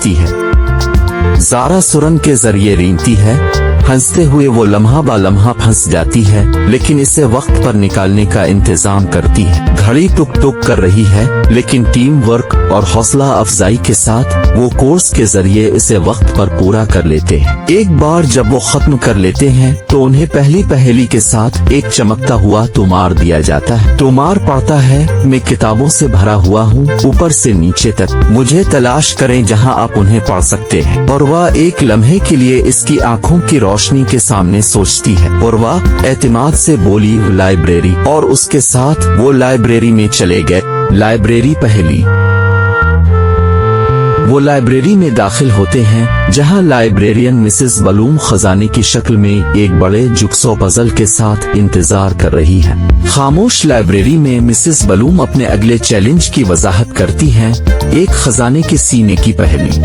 सोचती है। ज़ारा सुरंग के जरिए रेंगती है, हंसते हुए वो लम्हा बा लम्हा फंस जाती है, लेकिन इसे वक्त पर निकालने का इंतजाम करती है। घड़ी टुक टुक कर रही है, लेकिन टीम वर्क और हौसला अफजाई के साथ वो कोर्स के जरिए इसे वक्त पर पूरा कर लेते हैं। एक बार जब वो खत्म कर लेते हैं तो उन्हें पहली पहेली के साथ एक चमकता हुआ तोमार दिया जाता है। तोमार पढ़ता है, मैं किताबों से भरा हुआ हूँ ऊपर से नीचे तक, मुझे तलाश करें जहाँ आप उन्हें पढ़ सकते हैं। और वह एक लम्हे के लिए इसकी आंखों की रोशनी के सामने सोचती है और वह एतमाद से बोली लाइब्रेरी, और उसके साथ वो लाइब्रेरी में चले गए। लाइब्रेरी पहेली। वो लाइब्रेरी में दाखिल होते हैं जहां लाइब्रेरियन मिसेस बलूम खजाने की शक्ल में एक बड़े जुक्सो पजल के साथ इंतजार कर रही है। खामोश लाइब्रेरी में मिसेस बलूम अपने अगले चैलेंज की वजाहत करती हैं, एक खजाने के सीने की पहेली।